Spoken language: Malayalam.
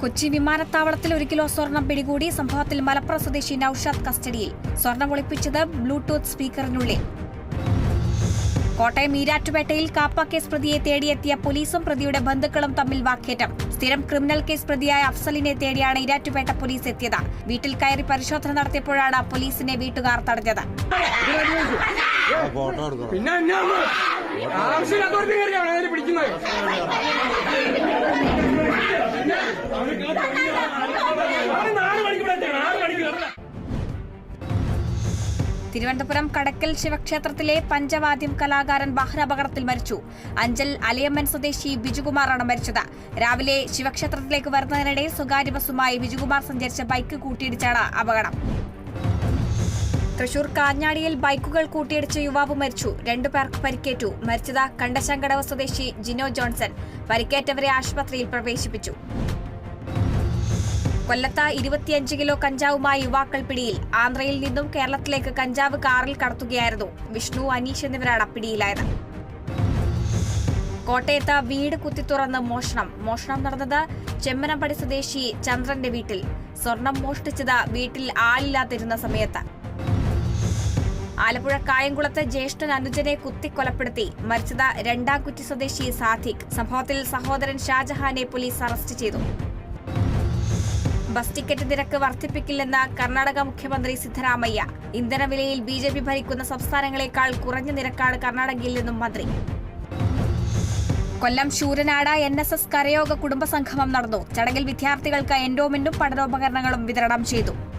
കൊച്ചി വിമാനത്താവളത്തിൽ 1 കിലോ സ്വർണം പിടികൂടി. സംഭവത്തിൽ മലപ്പുറം സ്വദേശി നൌഷാദ് കസ്റ്റഡിയിൽ. സ്വർണം ഒളിപ്പിച്ചത് ബ്ലൂടൂത്ത് സ്പീക്കറിനുള്ളിൽ. കോട്ടയം ഈരാറ്റുപേട്ടയിൽ കാപ്പ കേസ് പ്രതിയെ തേടിയെത്തിയ പോലീസും പ്രതിയുടെ ബന്ധുക്കളും തമ്മിൽ വാക്കേറ്റം. സ്ഥിരം ക്രിമിനൽ കേസ് പ്രതിയായ അഫ്സലിനെ തേടിയാണ് ഈരാറ്റുപേട്ട പോലീസ് എത്തിയത്. വീട്ടിൽ കയറി പരിശോധന നടത്തിയപ്പോഴാണ് പോലീസിനെ വീട്ടുകാർ തടഞ്ഞത്. തിരുവനന്തപുരം കടക്കൽ ശിവക്ഷേത്രത്തിലെ പഞ്ചവാദ്യം കലാകാരൻ വാഹനാപകടത്തിൽ മരിച്ചു. അഞ്ചൽ അലിയമ്മൻ സ്വദേശി ബിജുകുമാറാണ് മരിച്ചത്. രാവിലെ ശിവക്ഷേത്രത്തിലേക്ക് വരുന്നതിനിടെ സ്വകാര്യ ബസുമായി ബിജുകുമാർ സഞ്ചരിച്ച ബൈക്ക് കൂട്ടിയിടിച്ചാണ് അപകടം. തൃശൂർ കാഞ്ഞാടിയിൽ ബൈക്കുകൾ കൂട്ടിയിടിച്ച് യുവാവ് മരിച്ചു. 2 പേർക്ക് പരിക്കേറ്റു. മരിച്ചത് കണ്ടശങ്കടവ് സ്വദേശി ജിനോ ജോൺസൺ. പരിക്കേറ്റവരെ ആശുപത്രിയിൽ പ്രവേശിപ്പിച്ചു. കൊല്ലത്ത് 25 കിലോ കഞ്ചാവുമായി യുവാക്കൾ പിടിയിൽ. ആന്ധ്രയിൽ നിന്നും കേരളത്തിലേക്ക് കഞ്ചാവ് കാറിൽ കടത്തുകയായിരുന്നു. വിഷ്ണു, അനീഷ് എന്നിവരാണ് പിടിയിലായത്. കോട്ടയത്ത് വീട് കുത്തിത്തുറന്ന് മോഷണം. മോഷണം നടന്നത് ചെമ്മനമ്പടി സ്വദേശി ചന്ദ്രന്റെ വീട്ടിൽ. സ്വർണം മോഷ്ടിച്ചത് വീട്ടിൽ ആളില്ലാതിരുന്ന സമയത്ത്. ആലപ്പുഴ കായംകുളത്ത് ജ്യേഷ്ഠൻ അനുജനെ കുത്തിക്കൊലപ്പെടുത്തി. മരിച്ചത് രണ്ടാംകുറ്റി സ്വദേശി സാദിഖ്. സംഭവത്തിൽ സഹോദരൻ ഷാജഹാനെ പോലീസ് അറസ്റ്റ് ചെയ്തു. ബസ് ടിക്കറ്റ് നിരക്ക് വർദ്ധിപ്പിക്കില്ലെന്ന് കർണാടക മുഖ്യമന്ത്രി സിദ്ധരാമയ്യ. ഇന്ധനവിലയിൽ ബിജെപി ഭരിക്കുന്ന സംസ്ഥാനങ്ങളെക്കാൾ കുറഞ്ഞ നിരക്കാണ് കർണാടകയിൽ നിന്നും മന്ത്രി. കൊല്ലം ശൂരനാട് NSS കരയോഗ കുടുംബസംഗമം നടന്നു. ചടങ്ങിൽ വിദ്യാർത്ഥികൾക്ക് എൻഡോമെന്റും പഠനോപകരണങ്ങളും വിതരണം ചെയ്തു.